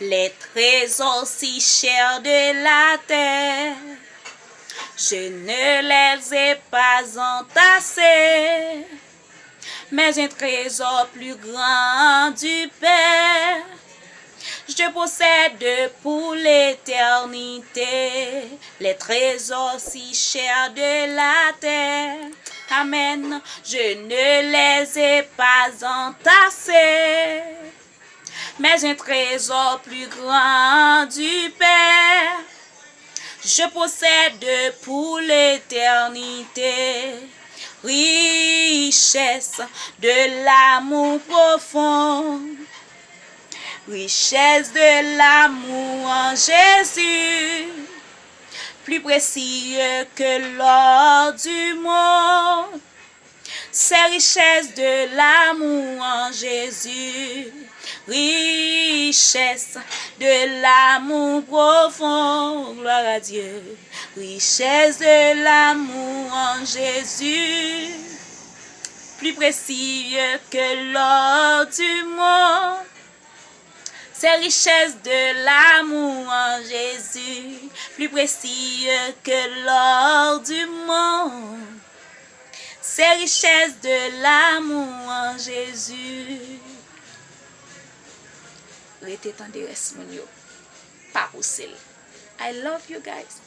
les trésors si chers de la terre. Je ne les ai pas entassés, mais un trésor plus grand du Père. Je possède pour l'éternité les trésors si chers de la terre. Amen. Je ne les ai pas entassés, mais un trésor plus grand du Père. Je possède pour l'éternité richesse de l'amour profond. Richesse de l'amour en Jésus, plus précieux que l'or du monde. C'est richesse de l'amour en Jésus, richesse de l'amour profond, gloire à Dieu. Richesse de l'amour en Jésus, plus précieux que l'or du monde. C'est richesse de l'amour en Jésus, plus précieux que l'or du monde. C'est richesse de l'amour en Jésus. Restez tendresse, mon yo. Pas pousser. I love you guys.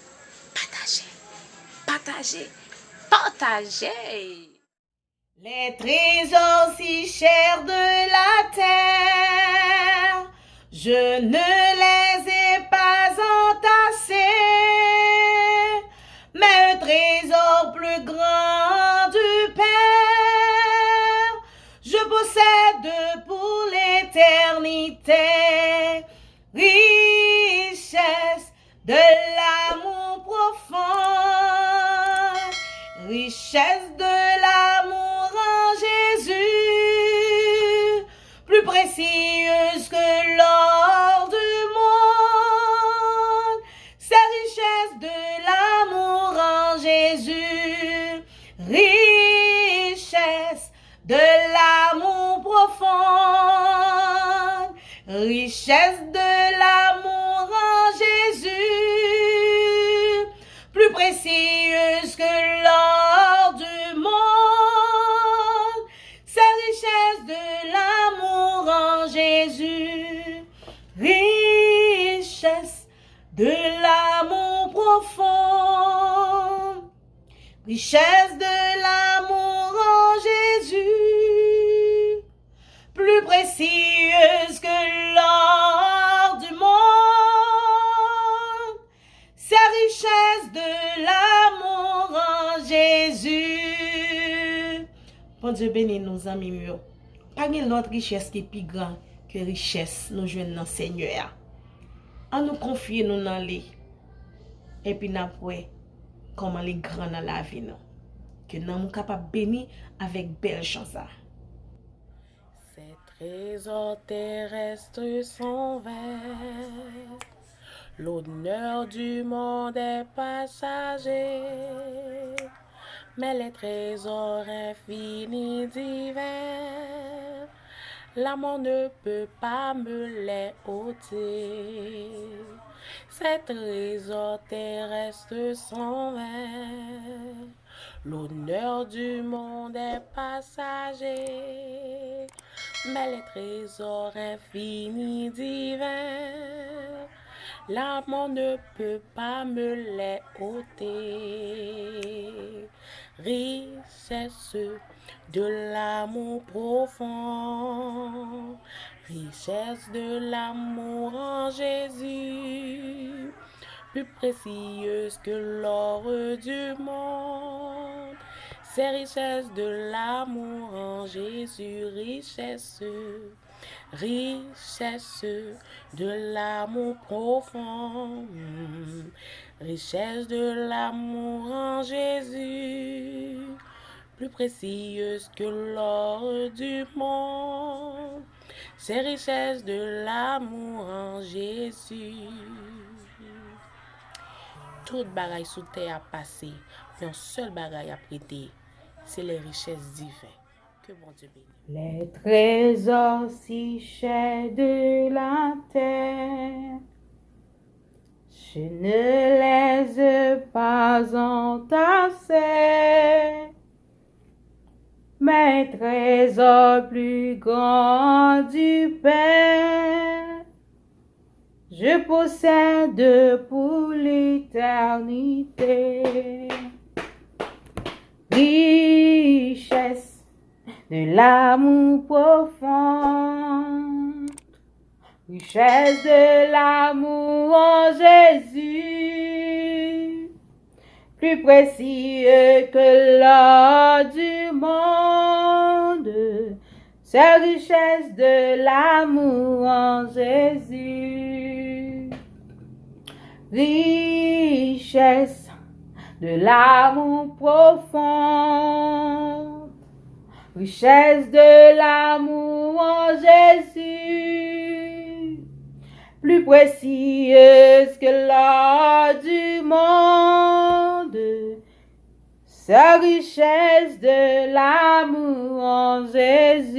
Partagez, partagez, partagez. Les trésors si chers de la terre, je ne les ai pas entassés, mais un trésor plus grand du Père, je possède pour l'éternité, richesse de l'amour profond, richesse de l'amour en Jésus, plus précieuse que l'or du monde. C'est richesse de l'amour en Jésus, richesse de l'amour profond, richesse de l'amour en Jésus, plus précieuse que l'or du monde. C'est richesse de l'amour en Jésus, richesse de l'amour profond, richesse de l'amour en Jésus, plus précieuse que l'or du monde. C'est richesse de l'amour en Jésus. Bon Dieu bénit nos amis mieux. Pas une autre richesse qui est plus grande que richesse nous jouons dans le Seigneur. En nous confier nous dans lui. Et puis nous voir comment les grands dans la vie nous. Que nous sommes capables de bénir avec belle chance. Ces trésors terrestres sont vains. L'honneur du monde est passager, mais les trésors infinis divins, l'amour ne peut pas me les ôter. Ces trésors terrestres sont vains. L'honneur du monde est passager, mais les trésors infinis divins, l'amour ne peut pas me les ôter. Richesse de l'amour profond, richesse de l'amour en Jésus, plus précieuse que l'or du monde. C'est richesse de l'amour en Jésus, richesse, richesse de l'amour profond, richesse de l'amour en Jésus, plus précieuse que l'or du monde. C'est richesse de l'amour en Jésus. Tout bagaille sous terre a passé, mais un seul bagaille a prêté, c'est les richesses divines. Que bon Dieu bénisse. Les trésors si chers de la terre, Je ne les pas entassés, mes trésors plus grands du Père, je possède pour l'éternité. Richesse de l'amour profond, richesse de l'amour en Jésus, plus précieux que l'or du monde, c'est richesse de l'amour en Jésus. Richesse de l'amour profond, richesse de l'amour en Jésus, plus précieuse que l'or du monde, sa richesse de l'amour en Jésus,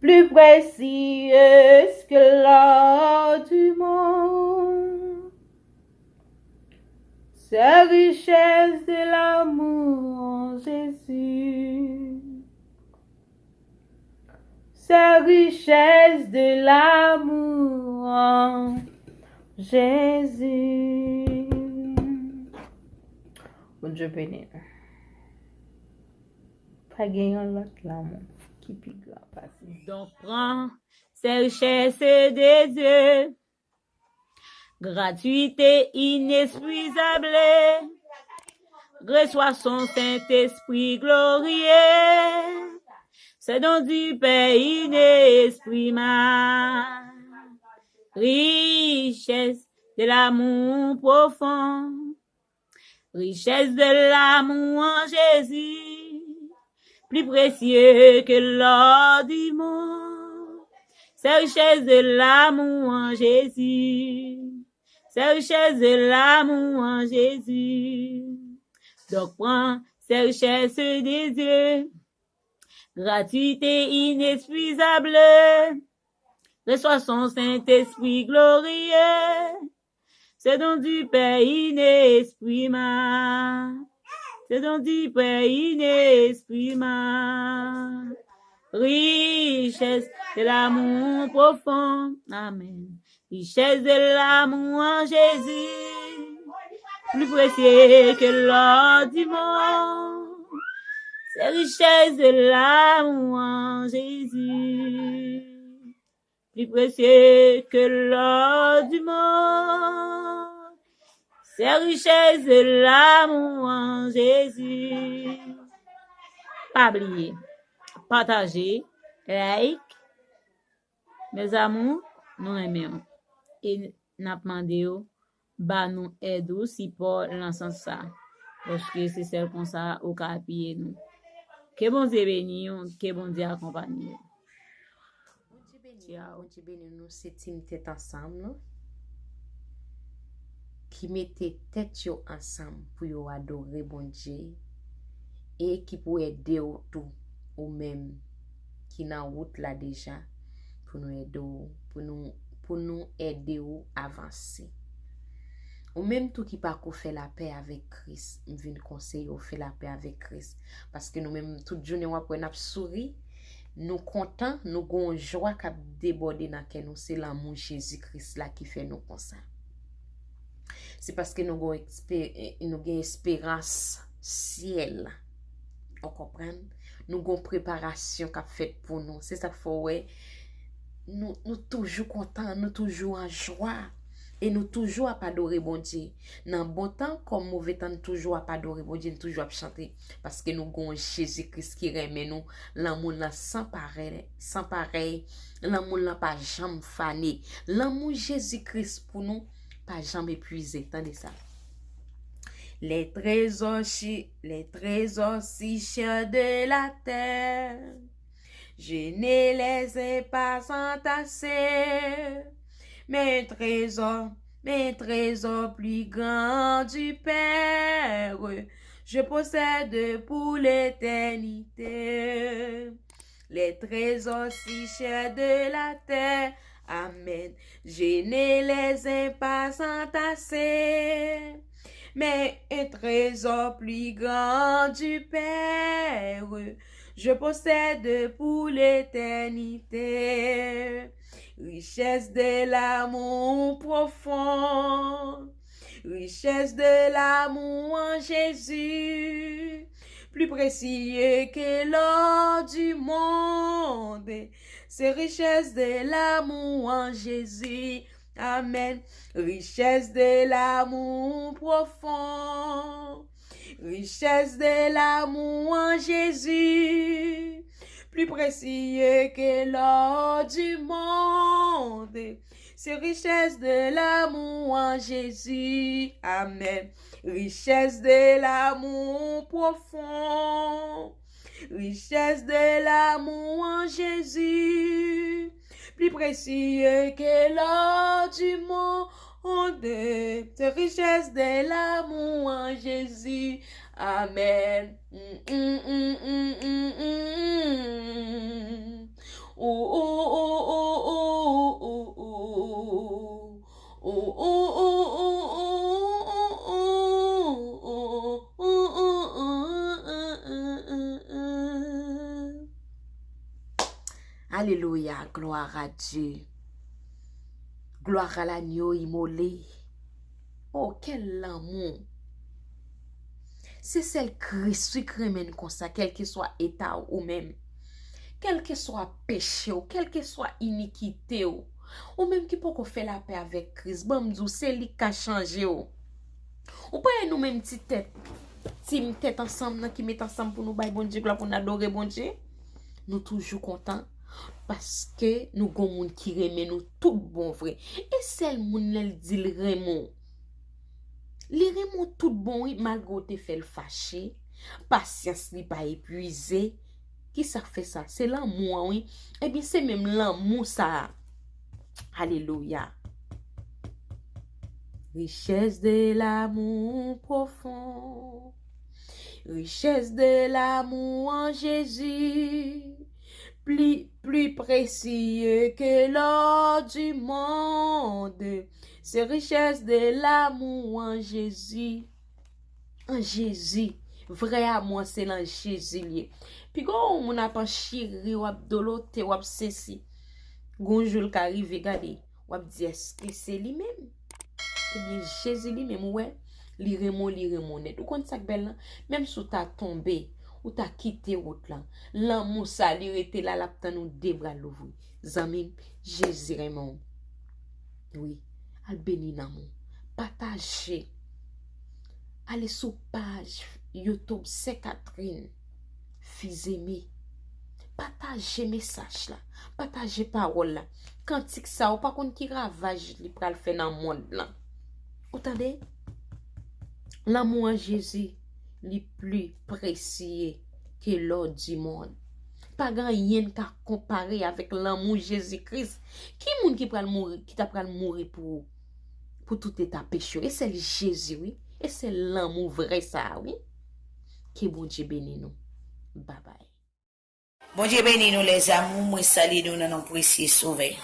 plus précieuse que l'or du monde, sa richesse de l'amour en Jésus, sa richesse de l'amour en Jésus. Bon Dieu béni. Pas gagner l'autre l'amour qui plus grand passer. Donc prends ces richesses des dieux, gratuité inépuisable, reçois son Saint-Esprit glorieux, c'est donc du Père inexprimable, richesse de l'amour profond, richesse de l'amour en Jésus, plus précieux que l'or du monde, c'est richesse de l'amour en Jésus, c'est richesse de l'amour en Jésus. Donc prends ces richesses des dieux, gratuité inépuisable, reçois son Saint-Esprit glorieux, c'est donc du Père inexprimable, c'est donc du Père inexprimable, richesse de l'amour profond, amen, richesse de l'amour en Jésus, plus précieux que l'or du monde, c'est richesse de l'amour en Jésus, plus précieux que l'or du monde, c'est richesse de l'amour en Jésus. Pas oublier, partager, like, mes amours, nous aimons. Et n'a demandé ba nous aide ou support dans sens ça. Parce que c'est celle comme ça au cas appuyer nous. Que bon Dieu béni, que bon Dieu accompagne. On Dieu béni nous septime tête ensemble qui mettait tête yo ensemble pour yo adorer bon Dieu et qui pour aider tout ou même qui dans route là déjà pour nous aider pour nous aider à avancer. Ou même tout qui pas qu'on fait la paix avec Christ, me vient conseiller ou fait la paix avec Christ parce que nous même toute journée on après n'a souri, nous content, nous gon joie qui déborder dans que nous c'est l'amour Jésus-Christ là qui fait nous comme ça. C'est parce que nous gon espérance ciel. On comprend? Nous gon préparation qu'a fait pour nous. C'est ça faut ouais. Nous toujours contents, nous toujours en joie. Et nous toujours à adorer bon Dieu. Dans bon temps comme mauvais temps, toujours à adorer bon Dieu, toujours à chanter. Parce que nous avons Jésus-Christ qui remet nous. L'amour là sans pareil. L'amour là pas jamais fané. L'amour Jésus-Christ pour nous, pas jamais épuisé. Attendez ça. Les trésors si chers de la terre, je ne les ai pas entassés. Mes trésors plus grands du Père, je possède pour l'éternité. Les trésors si chers de la terre, Amen. Je ne les ai pas entassés, mais un trésor plus grand du Père, je possède pour l'éternité. Richesse de l'amour profond, richesse de l'amour en Jésus, plus précieux que l'or du monde. C'est richesse de l'amour en Jésus. Amen. Richesse de l'amour profond, richesse de l'amour en Jésus, plus précieux que l'or du monde. C'est richesse de l'amour en Jésus. Amen. Richesse de l'amour profond, richesse de l'amour en Jésus, plus précieux que l'or du monde. C'est richesse de l'amour en Jésus. Amen. Alléluia, gloire à Dieu. Gloire à l'agneau immolé. Oh, quel amour. C'est celle Christ qui crème comme ça, quel que soit état ou même, quel que soit péché ou quel que soit iniquité ou même qui peut faire la paix avec Christ. Bon, c'est lui qui a changé ou pas nous même petite tête ensemble qui met ensemble pour nous bailler bon Dieu, pour nous adorer bon Dieu. Nous toujours contents parce que nous avons un monde qui remet nous tout bon vrai. Et c'est le monde qui dit le remon. Les remon tout bon, malgré te fait le fâché, patience n'est pas épuisée. Qui ça fait ça? C'est l'amour, oui. Eh bien, c'est même l'amour, ça. Alléluia. Richesse de l'amour profond, richesse de l'amour en Jésus, plus précieux que l'or du monde. C'est richesse de l'amour en Jésus. En Jésus. Vrai amour, c'est dans Jésus. Puis quand on a pas chéri, ou abdolote, ou absessi, gonjoul qui arrive, regardez, ou dit est-ce que c'est lui-même? Eh bien, Jésus lui-même, ouais, li remon net. Ou quand ça belle, même si tu as tombé, ou tu as quitté route là, l'amour ça, li rete là, la nous deux bras l'ouvrir. Zami, Jésus Raymond. Oui, al béni l'amour. Partagez. Allez sur page YouTube c'est Catherine Fils aimé. Partagez message là, partagez parole là. Cantique ça ou pas contre qui ravage li pral faire dans monde là. Entendez? L'amour en Jésus li plus précieux que l'or du monde. Pas grand rien qu'à comparer avec l'amour Jésus-Christ. Qui moun qui pral mourir, qui t'a pral mourir pour tout état péché. Et c'est Jésus, oui. Et c'est l'amour vrai ça, oui. Que bon Dieu bénisse nous. Bye bye. Bon Dieu bénisse nous les amours, moi salue nous dans nos précieux sauvés.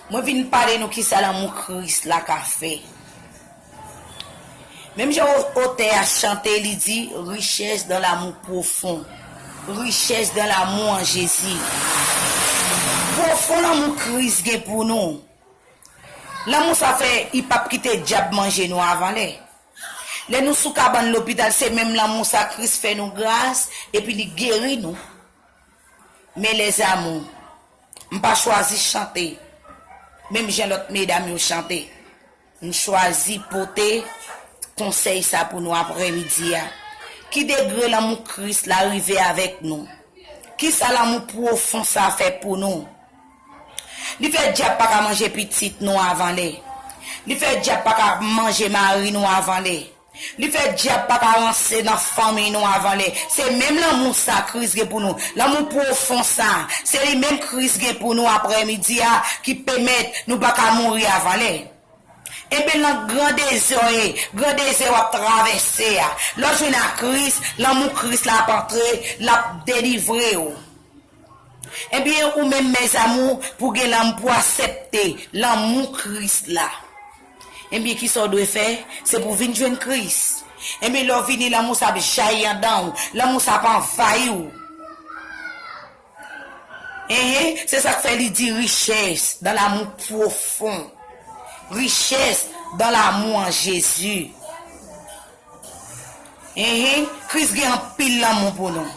Moi viens parler nous qui ça l'amour Christ la qu'a fait. Même j'ai ôté à chanter, il dit richesse dans l'amour profond, richesse dans l'amour en Jésus. Profond l'amour Christ est pour nous. L'amour ça fait il pas quitter diable manger nous avant les. Les nous sous cabane l'hôpital c'est même l'amour ça Christ fait nous grâce et puis il guérit nous. Mais les amours, on pas choisi chanter. Même j'ai l'autre mesdames chanter. On choisi porter conseil ça pour nous après-midi. Qui degré l'amour Christ l'arriver avec nous. Qui ça l'amour profond ça fait pour nous. Il fait diable pas manger petite nous avant les. Il fait diable pas manger mari nous avant les. Il fait diable pas avancer dans famille nous avant les. C'est même l'amour ça Christ pour nous. L'amour profond ça, c'est les mêmes Christ pour nous après-midi qui permettent nous pas mourir avant les. Et bien, le grand désir à traverser. Lorsque nous Christ, l'amour Christ l'a porté, l'a délivré. Eh bien, ou même mes amours, pour que l'amour pour accepter l'amour Christ là. Eh bien, qui ça doit faire? C'est pour venir joindre Christ. Eh bien, leur venir l'amour ça va jaillir dans, l'amour ça va envahir. C'est ça que fait lui dire richesse dans l'amour profond. Richesse dans l'amour en Jésus. Christ a un pile l'amour pour nous.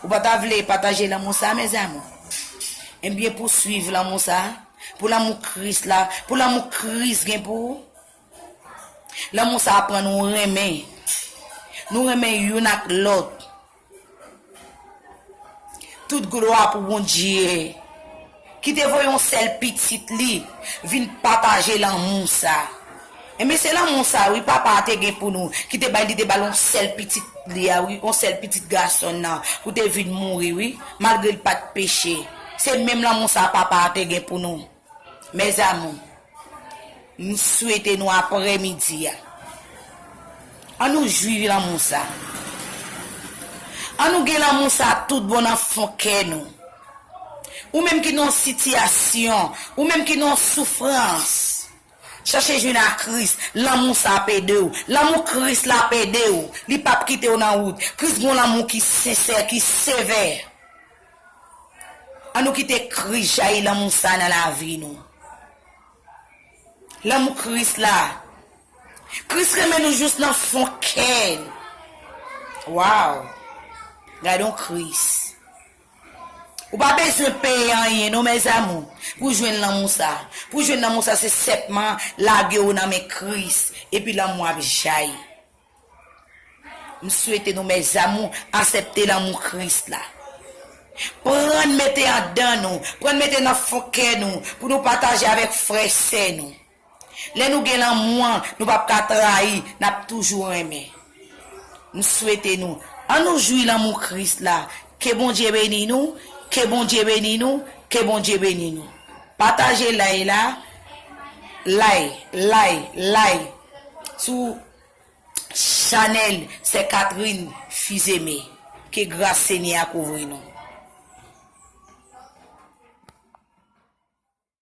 Ou pas voulez partager l'amour ça mes amis. Et bien pour suivre l'amour ça, pour l'amour Christ là, pour l'amour Christ gain pour l'amour ça apprend nous aimer. Nous aimer une avec l'autre. Toute gloire pour bon Dieu. Qui te voyons seul petite li, vient partager l'amour ça. Et mais c'est l'amour ça, oui, papa te gen pour nous. Qui te baille des ballons seul petit li, oui, on seul petit garçon là, pour te vient mourir, oui, malgré pas de péché. C'est même l'amour ça, papa te gen pour nous. Mes amours, nous souhaitons nous après-midi. On nous jouir l'amour ça. On nous gen l'amour ça, tout bon enfant que nous. Ou même qui n'ont situation, ou même qui n'ont souffrance. Cherchez jeune à Christ, l'amour ça pédé ou, l'amour Christ la pédé ou, li pas quitter ou en route. Christ bon l'amour qui sincère, qui sévère. À nous quitter Christ, jaillit l'amour ça dans la vie nous. L'amour Christ là. Christ remet nous juste dans fond cœur. Wow. Regardons Christ. Ou pas besoin de payer rien, non, mes amours. Pour joindre l'amour ça. Pour joindre l'amour ça, c'est simplement la gueule dans mes Christ. Et puis l'amour a jailli. Je souhaite, nous, mes amours, accepter l'amour Christ là. Prendre, mettez en dedans nous. Prendre, mettez dans fond nous. Pour nous partager avec frères et nous. Les nous gagnons l'amour, nous pas trahir, nous toujours aimé. Nous souhaitons nous. En nous jouir l'amour Christ là. Que bon Dieu bénisse nous. Que bon Dieu bénisse nous, que bon Dieu bénisse nous. Partagez là, sous Chanel, c'est Catherine Fils-Aimé. Que grâce Seigneur couvre nous.